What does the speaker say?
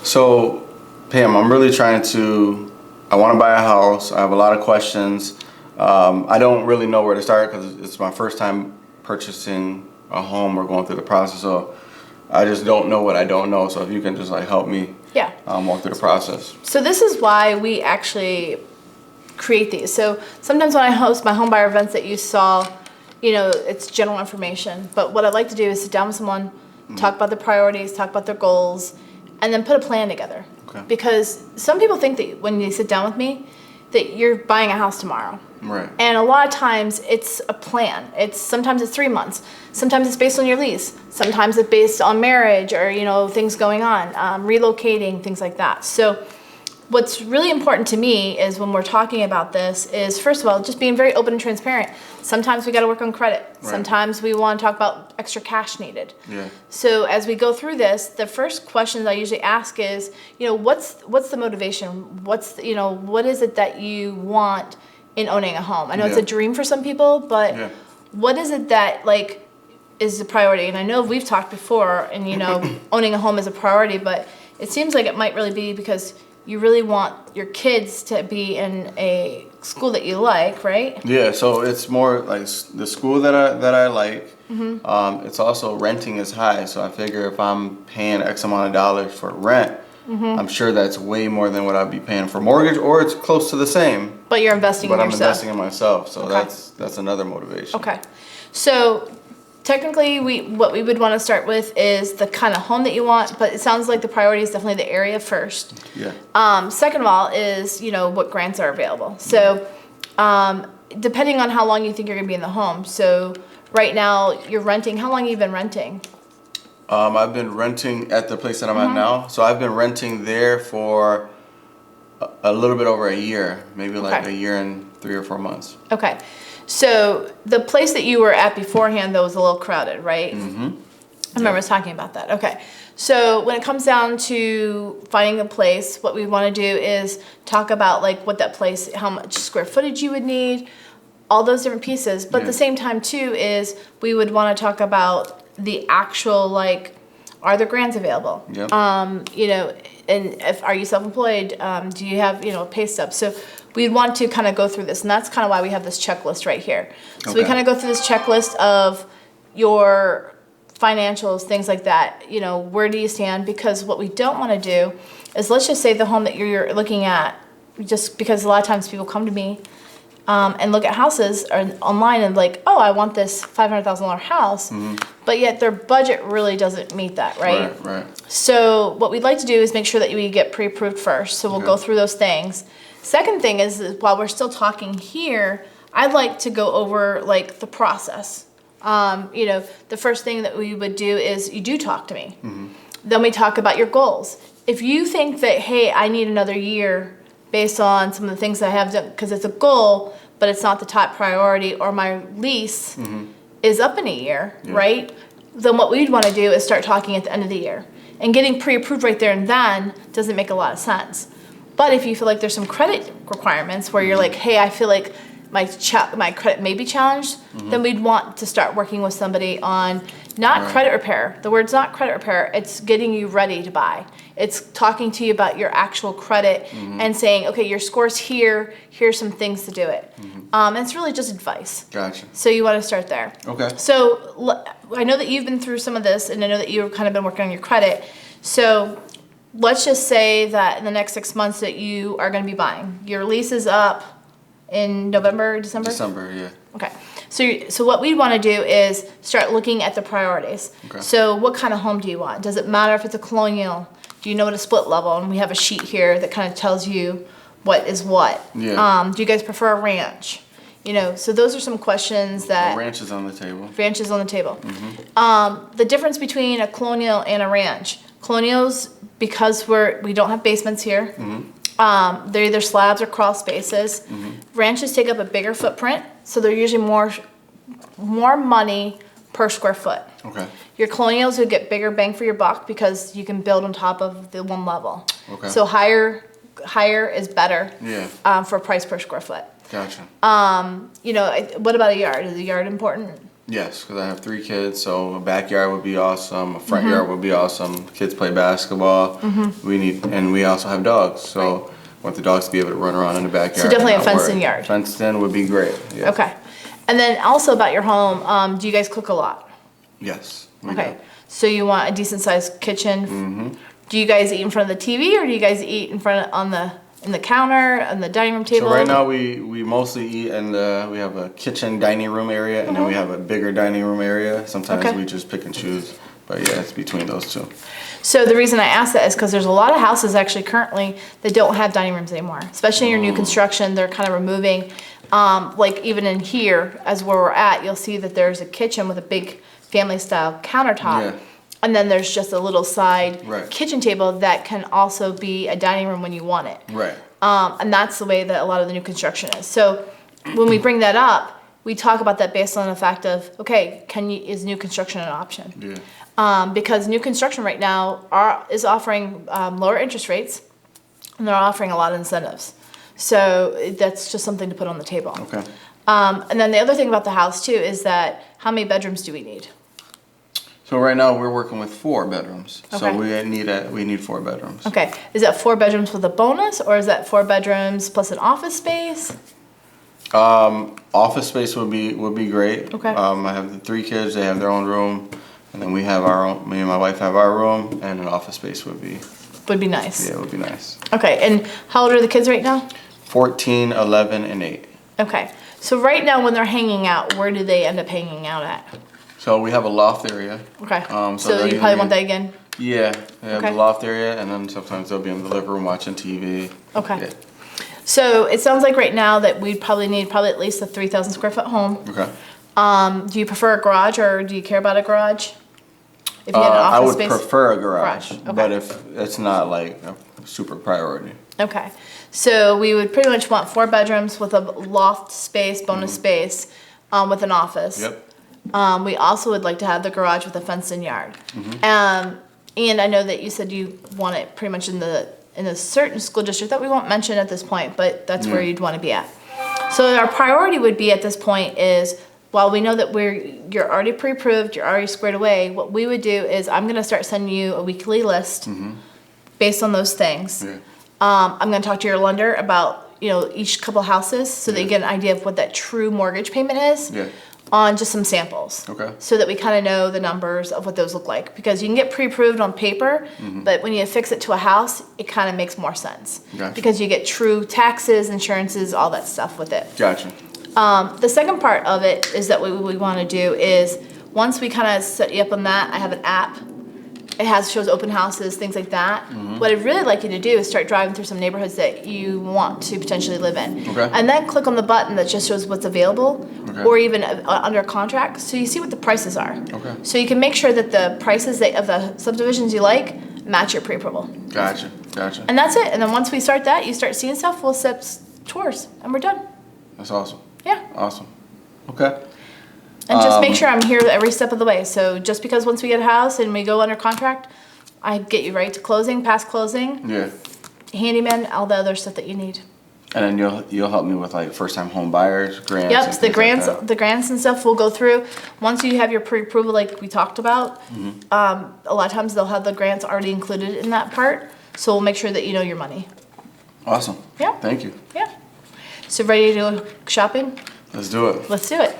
So, Pam, I'm really trying to. I want to buy a house. I have a lot of questions. I don't really know where to start because it's my first time purchasing a home or going through the process. So, I just don't know what I don't know. So, if you can just like help me, Yeah. walk through the process. So this is why we actually create these. So sometimes when I host my home buyer events that you saw, it's general information. But what I'd like to do is sit down with someone, talk about their priorities, talk about their goals, and then put a plan together. Okay. Because some people think that when you sit down with me, that you're buying a house tomorrow. Right. And a lot of times it's a plan. Sometimes it's 3 months. Sometimes it's based on your lease. Sometimes it's based on marriage or, things going on, relocating, things like that. So what's really important to me is when we're talking about this is, first of all, just being very open and transparent. Sometimes we got to work on credit. Right. Sometimes we want to talk about extra cash needed. Yeah. So as we go through this, the first questions I usually ask is, what's the motivation? What is it that you want in owning a home? I know it's a dream for some people, but what is it that is the priority? And I know we've talked before, and owning a home is a priority, but it seems like it might really be because you really want your kids to be in a school that you like, right? Yeah, so it's more like the school that I like. Mm-hmm. It's also renting is high, so I figure if I'm paying X amount of dollars for rent, I'm sure that's way more than what I'd be paying for mortgage, or it's close to the same. But you're investing in yourself. But I'm investing in myself, so Okay. that's another motivation. Okay, so technically, what we would want to start with is the kind of home that you want, but it sounds like the priority is definitely the area first. Yeah. Second of all is, what grants are available. So depending on how long you think you're going to be in the home. So right now you're renting. How long have you been renting? I've been renting at the place that I'm at now. So I've been renting there for a little bit over a year, maybe like a year and 3 or 4 months. Okay. So the place that you were at beforehand, though, was a little crowded, right? Mm-hmm. I remember us talking about that. Okay. So when it comes down to finding a place, what we want to do is talk about what that place, how much square footage you would need, all those different pieces. But at the same time, too, is we would want to talk about the actual, are there grants available? Yep. And are you self-employed? Do you have, a pay stub? So we'd want to kind of go through this, and that's kind of why we have this checklist right here. So we kind of go through this checklist of your financials, things like that. Where do you stand? Because what we don't want to do is, let's just say the home that you're looking at, just because a lot of times people come to me and look at houses or online and I want this $500,000 house, but yet their budget really doesn't meet that, right? Right. So what we'd like to do is make sure that we get pre-approved first. So we'll go through those things. Second thing is while we're still talking here, I'd like to go over the process. The first thing that we would do is you do talk to me. Mm-hmm. Then we talk about your goals. If you think that, hey, I need another year based on some of the things I have done, because it's a goal, but it's not the top priority, or my lease is up in a year, right? Then what we'd want to do is start talking at the end of the year. And getting pre-approved right there and then doesn't make a lot of sense. But if you feel like there's some credit requirements where you're hey, I feel like my credit may be challenged, then we'd want to start working with somebody on not credit repair. The word's not credit repair. It's getting you ready to buy. It's talking to you about your actual credit and saying, okay, your score's here. Here's some things to do it. And it's really just advice. Gotcha. So you want to start there. Okay. So I know that you've been through some of this, and I know that you've kind of been working on your credit. So let's just say that in the next 6 months that you are going to be buying. Your lease is up in November, December? December, yeah. Okay. So what we want to do is start looking at the priorities. Okay. So what kind of home do you want? Does it matter if it's a colonial? Do you know what a split level? And we have a sheet here that kind of tells you what is what. Yeah. Do you guys prefer a ranch? So those are some questions that... The ranch is on the table. Ranch is on the table. Mm-hmm. The difference between a colonial and a ranch. Colonials, because we don't have basements here, they're either slabs or crawl spaces. Ranches take up a bigger footprint, so they're usually more money per square foot. Okay. Your colonials would get bigger bang for your buck because you can build on top of the one level. Okay. So higher is better. Yeah. For price per square foot. Gotcha. What about a yard? Is a yard important? Yes, because I have 3 kids, so a backyard would be awesome. A front yard would be awesome. Kids play basketball. And we also have dogs, so I want the dogs to be able to run around in the backyard. So definitely and a not fenced-in worry. yard. Fenced in would be great. Yeah. Okay. And then also about your home, do you guys cook a lot? Yes. we Okay. do. So you want a decent sized kitchen? Do you guys eat in front of the TV, or do you guys eat in front of, in the counter, on the dining room table? So right now we mostly eat in we have a kitchen dining room area, and then we have a bigger dining room area. Sometimes Okay. we just pick and choose, but yeah, it's between those two. So the reason I ask that is because there's a lot of houses actually currently that don't have dining rooms anymore, especially in your new construction. They're kind of removing, like even in here, as where we're at, you'll see that there's a kitchen with a big family style countertop. Yeah. And then there's just a little side Right. kitchen table that can also be a dining room when you want it. Right. And that's the way that a lot of the new construction is. So when we bring that up, we talk about that based on the fact of, okay, is new construction an option? Yeah. Because new construction right now is offering lower interest rates, and they're offering a lot of incentives. So that's just something to put on the table. Okay. And then the other thing about the house too is that how many bedrooms do we need? So right now we're working with 4 bedrooms. So Okay. we need 4 bedrooms. Okay, is that 4 bedrooms with a bonus, or is that 4 bedrooms plus an office space? Office space would be great. Okay. I have the 3 kids; they have their own room, and then we have our own. Me and my wife have our room, and an office space would be Would be nice. it would be nice. Okay, and how old are the kids right now? 14, 11, and 8. Okay, so right now when they're hanging out, where do they end up hanging out at? So we have a loft area. Okay, So so they'll you either probably be- want that again? Yeah, they have Okay. the loft area, and then sometimes they'll be in the living room watching TV. Okay. Yeah. So it sounds like right now that we'd probably need at least a 3,000 square foot home. Okay. Do you prefer a garage, or do you care about a garage? If you had an I office would space? prefer a garage, Garage, okay. but if it's not like a super priority. Okay, so we would pretty much want 4 bedrooms with a loft space, bonus space, with an office. Yep. We also would like to have the garage with a fenced-in yard. Mm-hmm. And I know that you said you want it pretty much in a certain school district that we won't mention at this point, but that's where Yeah. you'd want to be at. So our priority would be at this point is, while we know that you're already pre-approved, you're already squared away, what we would do is I'm going to start sending you a weekly list based on those things. Yeah. I'm going to talk to your lender about, each couple houses so that you get an idea of what that true mortgage payment is Yeah. on just some samples. Okay. So that we kind of know the numbers of what those look like. Because you can get pre-approved on paper, but when you affix it to a house, it kind of makes more sense. Gotcha. Because you get true taxes, insurances, all that stuff with it. Gotcha. The second part of it is that what we want to do is, once we kind of set you up on that, I have an app. It shows open houses, things like that. What I'd really like you to do is start driving through some neighborhoods that you want to potentially live in. Okay. And then click on the button that just shows what's available, Okay. or even under contract, so you see what the prices are. Okay. So you can make sure that the prices of the subdivisions you like match your pre-approval. Gotcha. Gotcha. And that's it. And then once we start that, you start seeing stuff, we'll set tours, and we're done. That's awesome. Yeah. Awesome. Okay. And just make sure I'm here every step of the way. So just because once we get a house and we go under contract, I get you right to closing, past closing, Yeah. handyman, all the other stuff that you need. And then you'll help me with like first time home buyers grants. Yep, and the things grants, Like that. the grants and stuff we'll go through. Once you have your pre-approval, like we talked about, a lot of times they'll have the grants already included in that part. So we'll make sure that you know your money. Awesome. Yeah. Thank you. Yeah. So ready to go shopping? Let's do it. Let's do it.